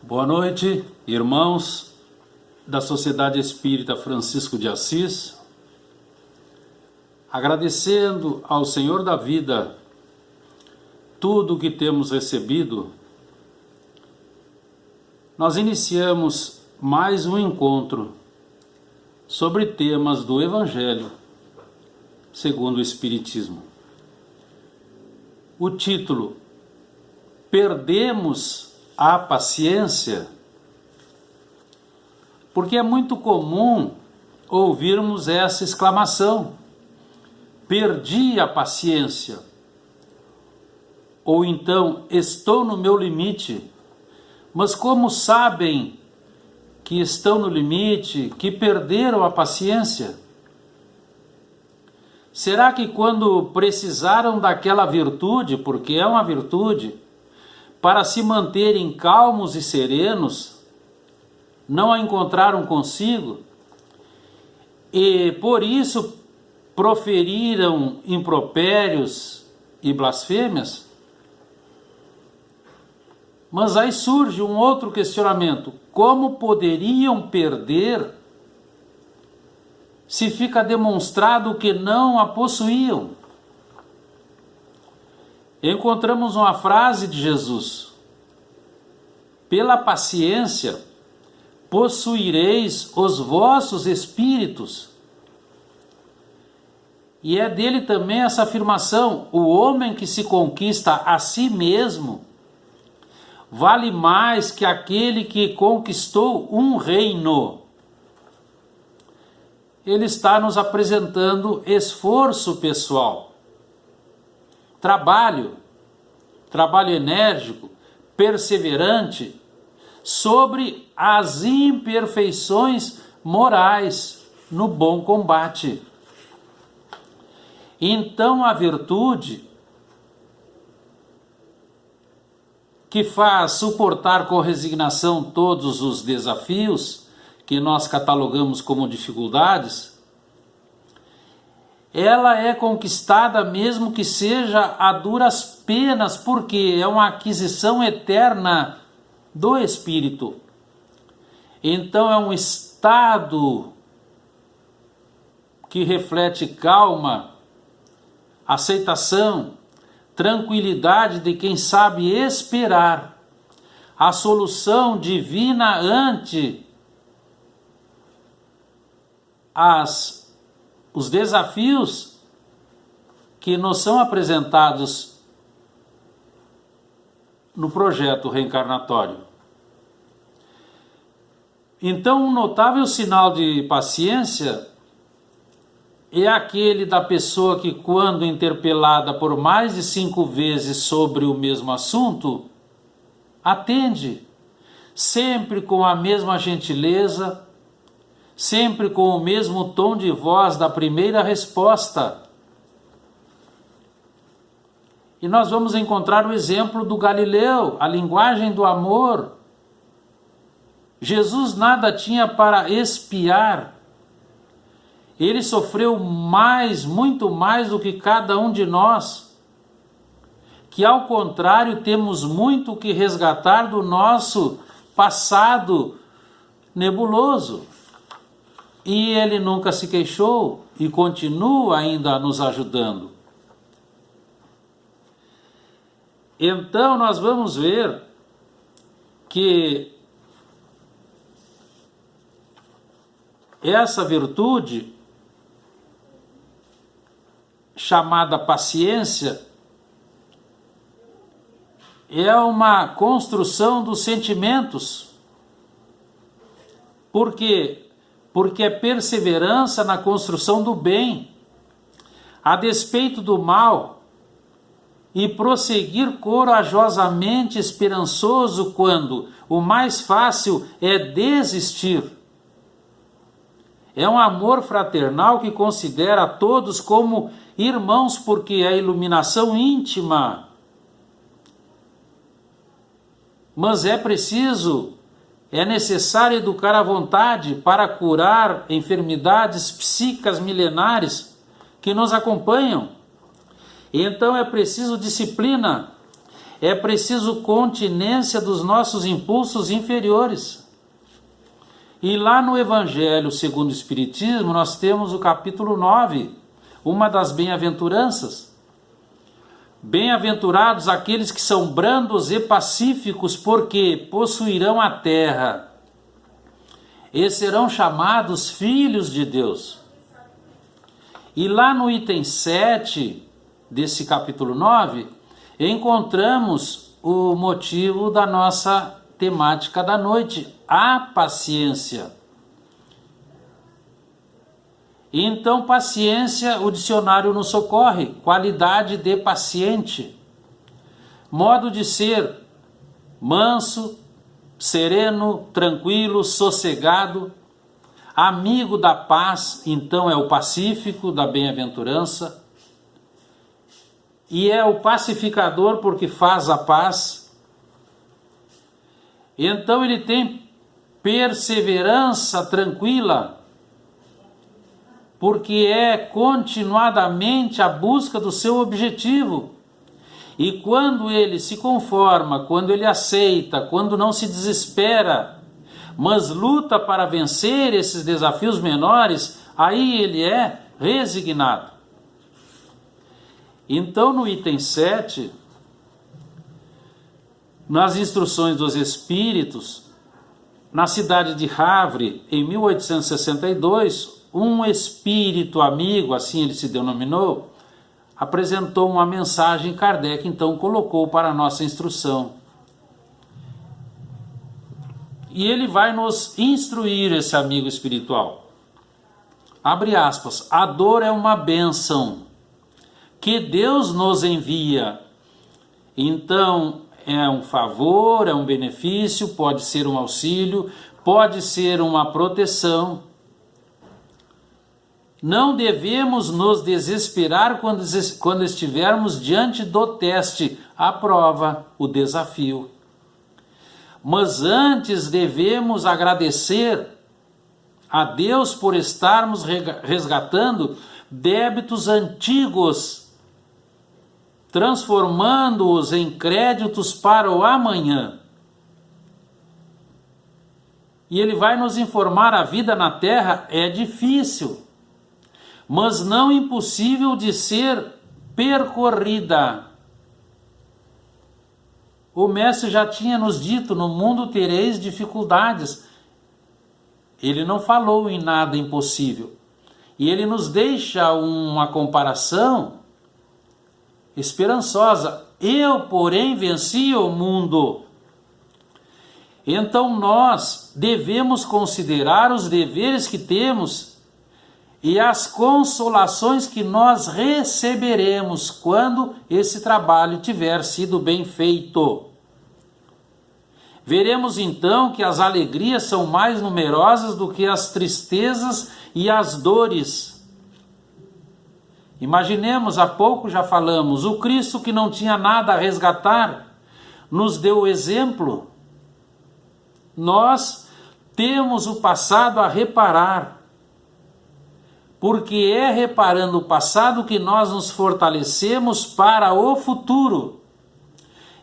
Boa noite, irmãos da Sociedade Espírita Francisco de Assis. Agradecendo ao Senhor da vida tudo o que temos recebido, nós iniciamos mais um encontro sobre temas do Evangelho segundo o Espiritismo. O título: Perdemos a paciência, porque é muito comum ouvirmos essa exclamação: perdi a paciência, ou então estou no meu limite. Mas como sabem que estão no limite, que perderam a paciência? Será que quando precisaram daquela virtude, porque é uma virtude, para se manterem calmos e serenos, não a encontraram consigo, e por isso proferiram impropérios e blasfêmias? Mas aí surge um outro questionamento: como poderiam perder se fica demonstrado que não a possuíam? Encontramos uma frase de Jesus: pela paciência possuireis os vossos espíritos. E é dele também essa afirmação: o homem que se conquista a si mesmo vale mais que aquele que conquistou um reino. Ele está nos apresentando esforço pessoal, trabalho enérgico, perseverante, sobre as imperfeições morais no bom combate. Então a virtude que faz suportar com resignação todos os desafios que nós catalogamos como dificuldades, ela é conquistada mesmo que seja a duras penas, porque é uma aquisição eterna do espírito. Então é um estado que reflete calma, aceitação, tranquilidade de quem sabe esperar a solução divina ante os desafios que nos são apresentados no projeto reencarnatório. Então, um notável sinal de paciência é aquele da pessoa que, quando interpelada por mais de 5 vezes sobre o mesmo assunto, atende, sempre com a mesma gentileza, sempre com o mesmo tom de voz da primeira resposta. E nós vamos encontrar o exemplo do Galileu, a linguagem do amor. Jesus nada tinha para expiar. Ele sofreu mais, muito mais do que cada um de nós, que ao contrário temos muito que resgatar do nosso passado nebuloso. E ele nunca se queixou e continua ainda nos ajudando. Então nós vamos ver que essa virtude chamada paciência é uma construção dos sentimentos. Por quê? Porque é perseverança na construção do bem, a despeito do mal, e prosseguir corajosamente esperançoso quando o mais fácil é desistir. É um amor fraternal que considera a todos como irmãos, porque é a iluminação íntima. Mas é necessário educar a vontade para curar enfermidades psíquicas milenares que nos acompanham. Então é preciso disciplina, é preciso continência dos nossos impulsos inferiores. E lá no Evangelho segundo o Espiritismo, nós temos o capítulo 9, uma das bem-aventuranças. Bem-aventurados aqueles que são brandos e pacíficos, porque possuirão a terra e serão chamados filhos de Deus. E lá no item 7 desse capítulo 9, encontramos o motivo da nossa temática da noite, a paciência. Então, paciência, o dicionário nos socorre, qualidade de paciente, modo de ser manso, sereno, tranquilo, sossegado, amigo da paz, então é o pacífico da bem-aventurança, e é o pacificador porque faz a paz. Então ele tem perseverança tranquila, porque é continuadamente a busca do seu objetivo. E quando ele se conforma, quando ele aceita, quando não se desespera, mas luta para vencer esses desafios menores, aí ele é resignado. Então, no item 7, nas instruções dos Espíritos, na cidade de Havre, em 1862, um espírito amigo, assim ele se denominou, apresentou uma mensagem. Kardec então colocou para a nossa instrução. E ele vai nos instruir, esse amigo espiritual. Abre aspas. A dor é uma bênção que Deus nos envia. Então, é um favor, é um benefício, pode ser um auxílio, pode ser uma proteção. Não devemos nos desesperar quando estivermos diante do teste, a prova, o desafio. Mas antes devemos agradecer a Deus por estarmos resgatando débitos antigos, transformando-os em créditos para o amanhã. E ele vai nos informar: a vida na terra é difícil, mas não impossível de ser percorrida. O mestre já tinha nos dito: no mundo tereis dificuldades. Ele não falou em nada impossível. E ele nos deixa uma comparação esperançosa. Eu, porém, venci o mundo. Então nós devemos considerar os deveres que temos e as consolações que nós receberemos quando esse trabalho tiver sido bem feito. Veremos então que as alegrias são mais numerosas do que as tristezas e as dores. Imaginemos, há pouco já falamos, o Cristo que não tinha nada a resgatar, nos deu o exemplo. Nós temos o passado a reparar, porque é reparando o passado que nós nos fortalecemos para o futuro.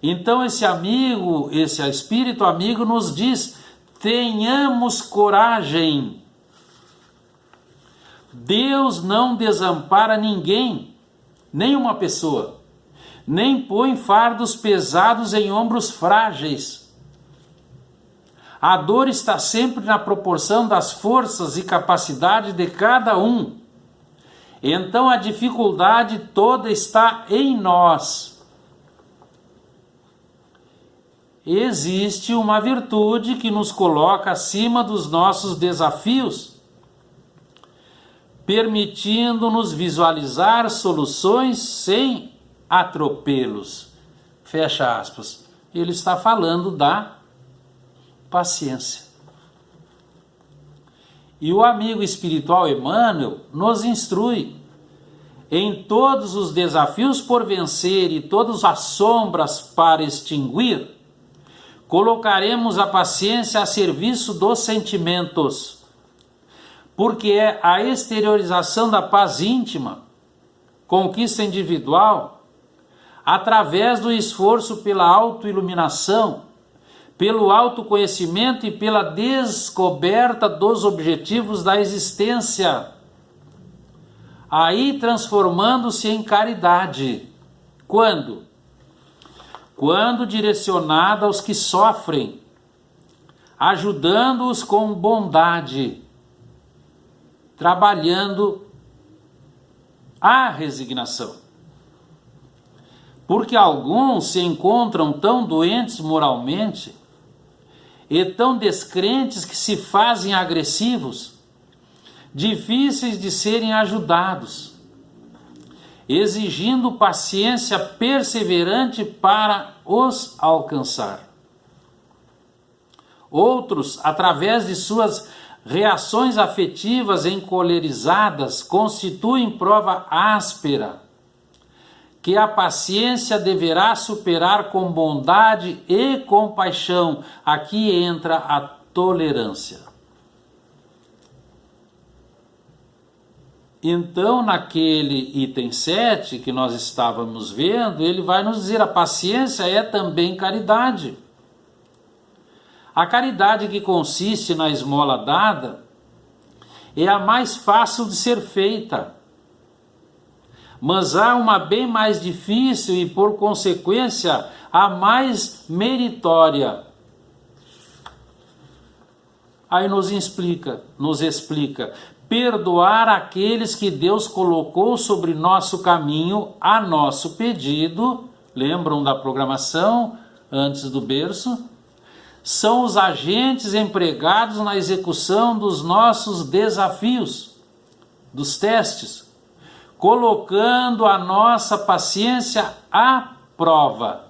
Então esse amigo, esse espírito amigo nos diz: tenhamos coragem. Deus não desampara ninguém, nenhuma pessoa, nem põe fardos pesados em ombros frágeis. A dor está sempre na proporção das forças e capacidade de cada um. Então a dificuldade toda está em nós. Existe uma virtude que nos coloca acima dos nossos desafios, permitindo-nos visualizar soluções sem atropelos. Fecha aspas. Ele está falando da paciência. E o amigo espiritual Emmanuel nos instrui: em todos os desafios por vencer e todas as sombras para extinguir, colocaremos a paciência a serviço dos sentimentos, porque é a exteriorização da paz íntima, conquista individual, através do esforço pela autoiluminação, pelo autoconhecimento e pela descoberta dos objetivos da existência, aí transformando-se em caridade. Quando? Quando direcionada aos que sofrem, ajudando-os com bondade, trabalhando a resignação. Porque alguns se encontram tão doentes moralmente e tão descrentes que se fazem agressivos, difíceis de serem ajudados, exigindo paciência perseverante para os alcançar. Outros, através de suas reações afetivas encolerizadas, constituem prova áspera, que a paciência deverá superar com bondade e compaixão. Aqui entra a tolerância. Então, naquele item 7 que nós estávamos vendo, ele vai nos dizer: a paciência é também caridade. A caridade que consiste na esmola dada é a mais fácil de ser feita, mas há uma bem mais difícil e, por consequência, a mais meritória. Aí nos explica, perdoar aqueles que Deus colocou sobre nosso caminho a nosso pedido. Lembram da programação antes do berço? São os agentes empregados na execução dos nossos desafios, dos testes, colocando a nossa paciência à prova.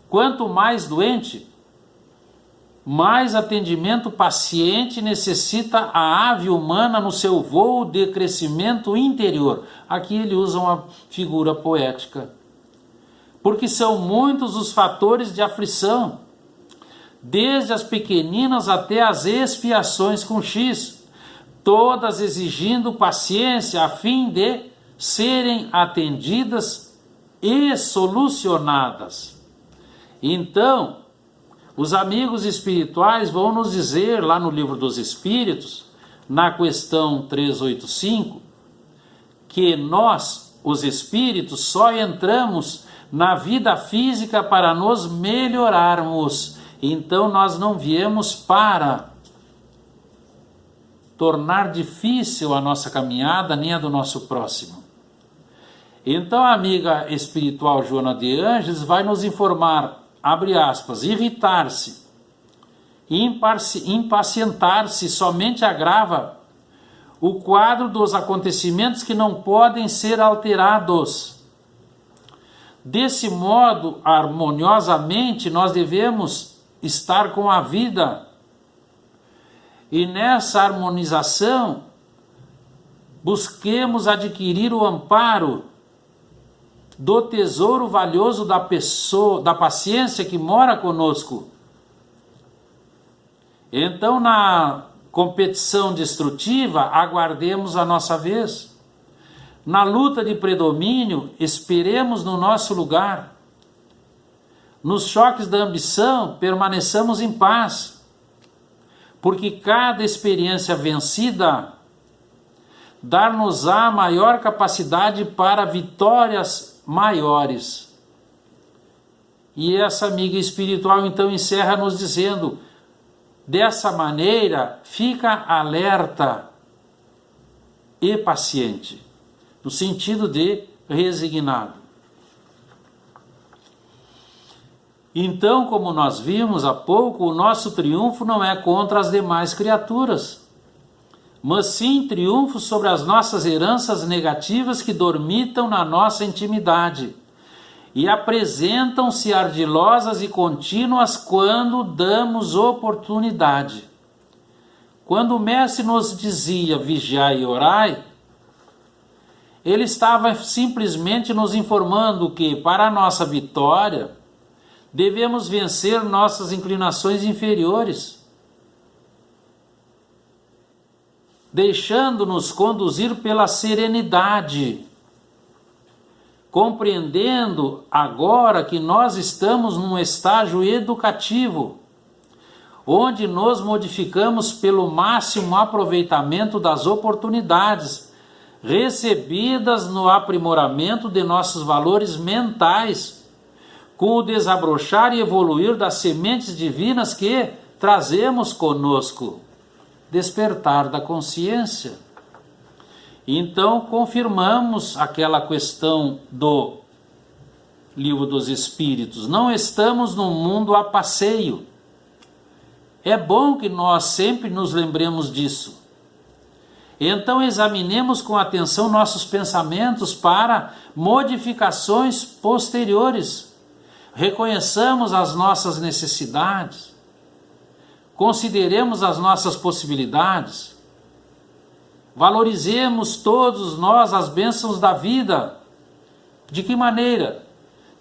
Quanto mais doente, mais atendimento paciente necessita a ave humana no seu voo de crescimento interior. Aqui ele usa uma figura poética. Porque são muitos os fatores de aflição, desde as pequeninas até as expiações com X, todas exigindo paciência a fim de serem atendidas e solucionadas. Então, os amigos espirituais vão nos dizer lá no Livro dos Espíritos, na questão 385, que nós, os espíritos, só entramos na vida física para nos melhorarmos. Então nós não viemos para tornar difícil a nossa caminhada, nem a do nosso próximo. Então a amiga espiritual Joana de Ângeles vai nos informar, abre aspas, irritar-se, impacientar-se somente agrava o quadro dos acontecimentos que não podem ser alterados. Desse modo, harmoniosamente, nós devemos estar com a vida. E nessa harmonização, busquemos adquirir o amparo do tesouro valioso da pessoa, da paciência que mora conosco. Então, na competição destrutiva, aguardemos a nossa vez. Na luta de predomínio, esperemos no nosso lugar. Nos choques da ambição, permaneçamos em paz, porque cada experiência vencida dar-nos-á maior capacidade para vitórias maiores. E essa amiga espiritual então encerra nos dizendo: dessa maneira, fica alerta e paciente, no sentido de resignado. Então, como nós vimos há pouco, o nosso triunfo não é contra as demais criaturas, mas sim triunfo sobre as nossas heranças negativas que dormitam na nossa intimidade e apresentam-se ardilosas e contínuas quando damos oportunidade. Quando o mestre nos dizia vigiai e orai, ele estava simplesmente nos informando que, para a nossa vitória, devemos vencer nossas inclinações inferiores, deixando-nos conduzir pela serenidade, compreendendo agora que nós estamos num estágio educativo, onde nos modificamos pelo máximo aproveitamento das oportunidades recebidas no aprimoramento de nossos valores mentais, com o desabrochar e evoluir das sementes divinas que trazemos conosco. Despertar da consciência. Então, confirmamos aquela questão do Livro dos Espíritos. Não estamos num mundo a passeio. É bom que nós sempre nos lembremos disso. Então, examinemos com atenção nossos pensamentos para modificações posteriores. Reconheçamos as nossas necessidades. Consideremos as nossas possibilidades. Valorizemos todos nós as bênçãos da vida. De que maneira?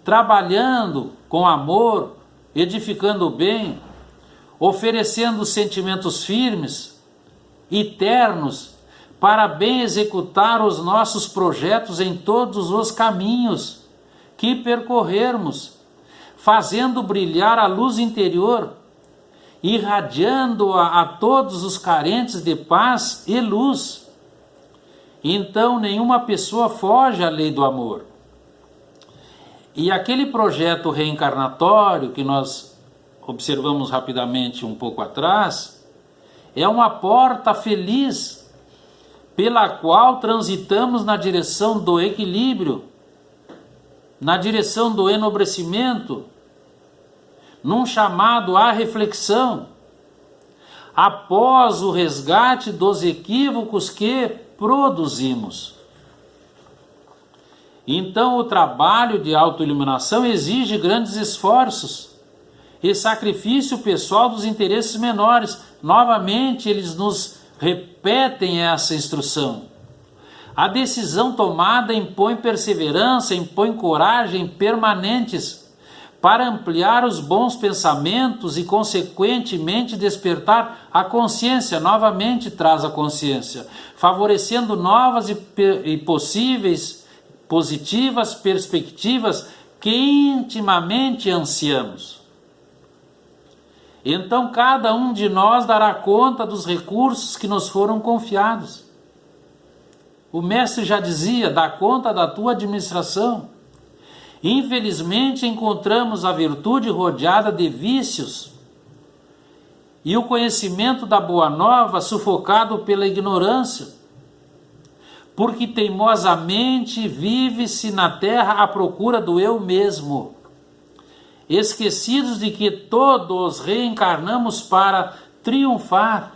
Trabalhando com amor, edificando o bem, oferecendo sentimentos firmes e ternos para bem executar os nossos projetos em todos os caminhos que percorrermos, fazendo brilhar a luz interior, irradiando-a a todos os carentes de paz e luz. Então, nenhuma pessoa foge à lei do amor. E aquele projeto reencarnatório que nós observamos rapidamente um pouco atrás, é uma porta feliz pela qual transitamos na direção do equilíbrio, na direção do enobrecimento, num chamado à reflexão, após o resgate dos equívocos que produzimos. Então, o trabalho de autoiluminação exige grandes esforços e sacrifício pessoal dos interesses menores. Novamente, eles nos repetem essa instrução. A decisão tomada impõe perseverança, impõe coragem permanentes para ampliar os bons pensamentos e, consequentemente, despertar a consciência. Novamente traz a consciência, favorecendo novas e possíveis, positivas perspectivas que intimamente ansiamos. Então, cada um de nós dará conta dos recursos que nos foram confiados. O mestre já dizia: dá conta da tua administração. Infelizmente, encontramos a virtude rodeada de vícios e o conhecimento da boa nova sufocado pela ignorância, porque teimosamente vive-se na terra à procura do eu mesmo, esquecidos de que todos reencarnamos para triunfar.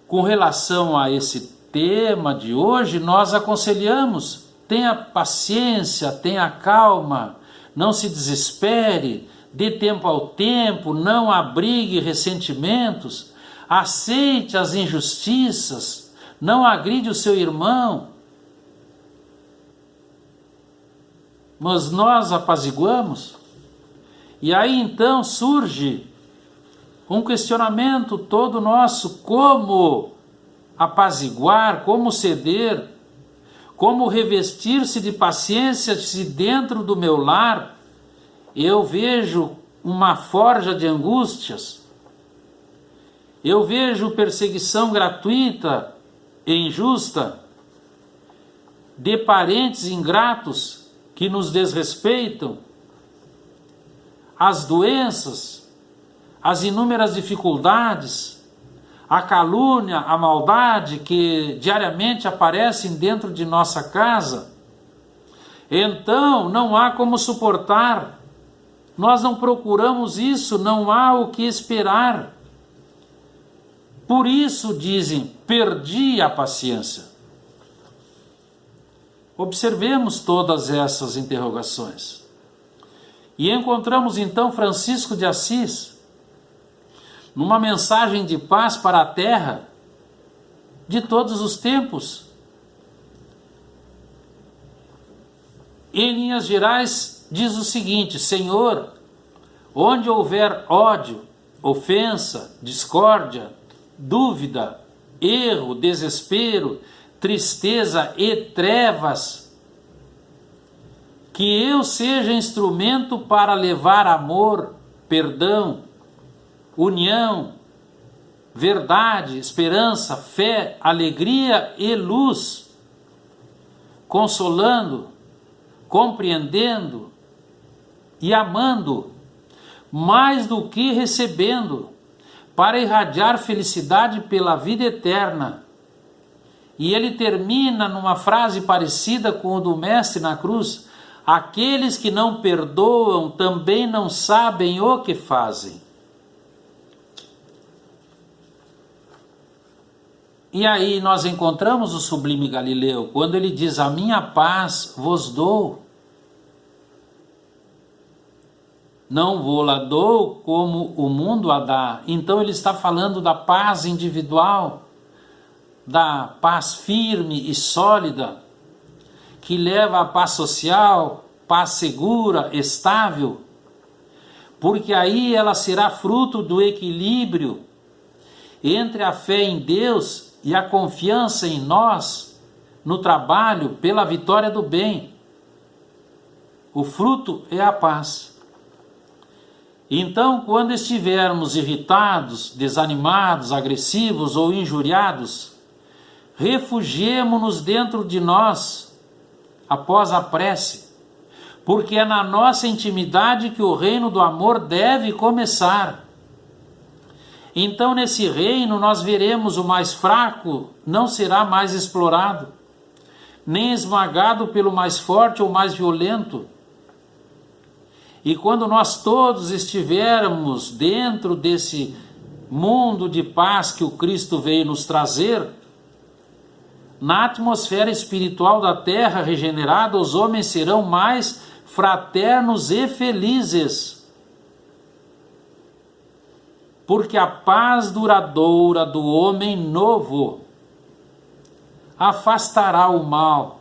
Com relação a esse tema de hoje, nós aconselhamos: tenha paciência, tenha calma, não se desespere, dê tempo ao tempo, não abrigue ressentimentos, aceite as injustiças, não agride o seu irmão. Mas nós apaziguamos. E aí então surge um questionamento todo nosso: como apaziguar, como ceder, como revestir-se de paciência se dentro do meu lar eu vejo uma forja de angústias, eu vejo perseguição gratuita e injusta de parentes ingratos que nos desrespeitam, as doenças, as inúmeras dificuldades, a calúnia, a maldade que diariamente aparecem dentro de nossa casa. Então, não há como suportar. Nós não procuramos isso, não há o que esperar. Por isso, dizem, perdi a paciência. Observemos todas essas interrogações. E encontramos então Francisco de Assis, numa mensagem de paz para a terra de todos os tempos. Em linhas gerais, diz o seguinte: Senhor, onde houver ódio, ofensa, discórdia, dúvida, erro, desespero, tristeza e trevas, que eu seja instrumento para levar amor, perdão, união, verdade, esperança, fé, alegria e luz, consolando, compreendendo e amando, mais do que recebendo, para irradiar felicidade pela vida eterna. E ele termina numa frase parecida com o do Mestre na cruz: aqueles que não perdoam também não sabem o que fazem. E aí nós encontramos o sublime Galileu, quando ele diz: a minha paz vos dou. Não vou-la dou como o mundo a dá. Então ele está falando da paz individual, da paz firme e sólida, que leva à paz social, paz segura, estável, porque aí ela será fruto do equilíbrio entre a fé em Deus e a confiança em nós, no trabalho pela vitória do bem. O fruto é a paz. Então, quando estivermos irritados, desanimados, agressivos ou injuriados, refugiemo-nos dentro de nós, após a prece, porque é na nossa intimidade que o reino do amor deve começar. Então, nesse reino, nós veremos o mais fraco não será mais explorado, nem esmagado pelo mais forte ou mais violento. E quando nós todos estivermos dentro desse mundo de paz que o Cristo veio nos trazer, na atmosfera espiritual da terra regenerada, os homens serão mais fraternos e felizes. Porque a paz duradoura do homem novo afastará o mal.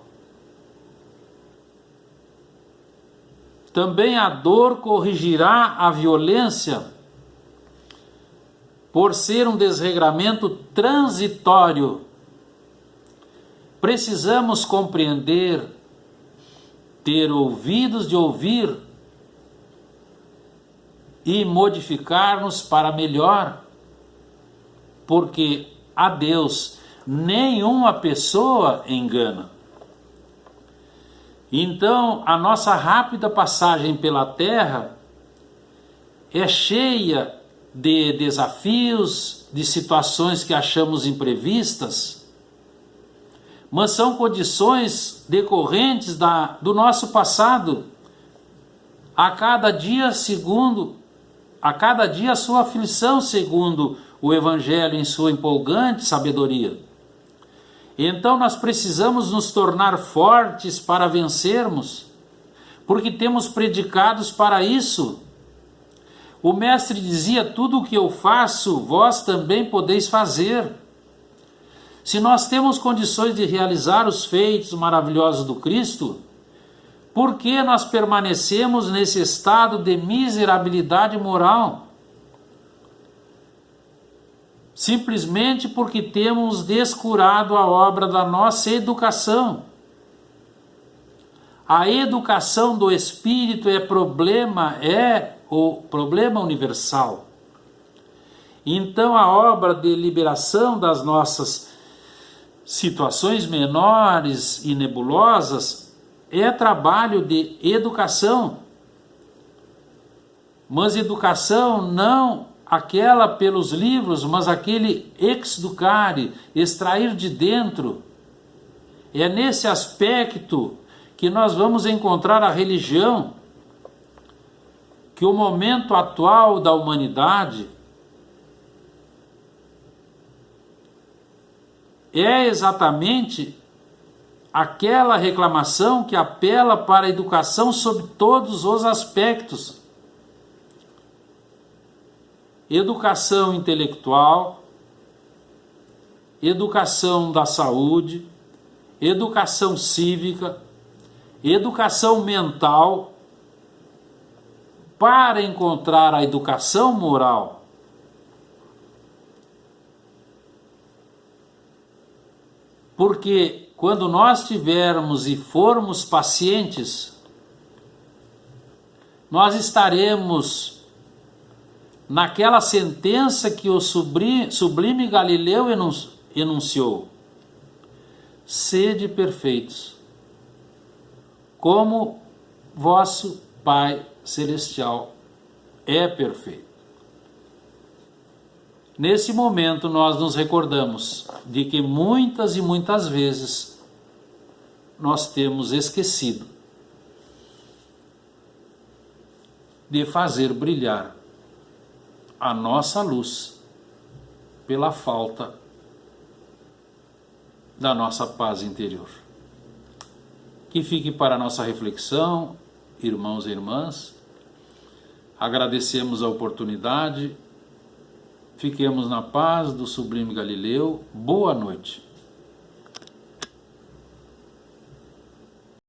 Também a dor corrigirá a violência, por ser um desregramento transitório. Precisamos compreender, ter ouvidos de ouvir e modificar-nos para melhor, porque a Deus nenhuma pessoa engana. Então, a nossa rápida passagem pela terra é cheia de desafios, de situações que achamos imprevistas, mas são condições decorrentes do nosso passado. A cada dia a sua aflição, segundo o Evangelho em sua empolgante sabedoria. Então nós precisamos nos tornar fortes para vencermos, porque temos predicados para isso. O Mestre dizia: tudo o que eu faço, vós também podeis fazer. Se nós temos condições de realizar os feitos maravilhosos do Cristo, por que nós permanecemos nesse estado de miserabilidade moral? Simplesmente porque temos descurado a obra da nossa educação. A educação do espírito é o problema universal. Então a obra de liberação das nossas situações menores e nebulosas é trabalho de educação. Mas educação não aquela pelos livros, mas aquele exducare, extrair de dentro. É nesse aspecto que nós vamos encontrar a religião, que o momento atual da humanidade é exatamente aquela reclamação que apela para a educação sob todos os aspectos. Educação intelectual, educação da saúde, educação cívica, educação mental, para encontrar a educação moral. Porque quando nós tivermos e formos pacientes, nós estaremos naquela sentença que o sublime Galileu enunciou: sede perfeitos, como vosso Pai Celestial é perfeito. Nesse momento nós nos recordamos de que muitas e muitas vezes nós temos esquecido de fazer brilhar a nossa luz pela falta da nossa paz interior. Que fique para a nossa reflexão, irmãos e irmãs. Agradecemos a oportunidade. Fiquemos na paz do sublime Galileu. Boa noite.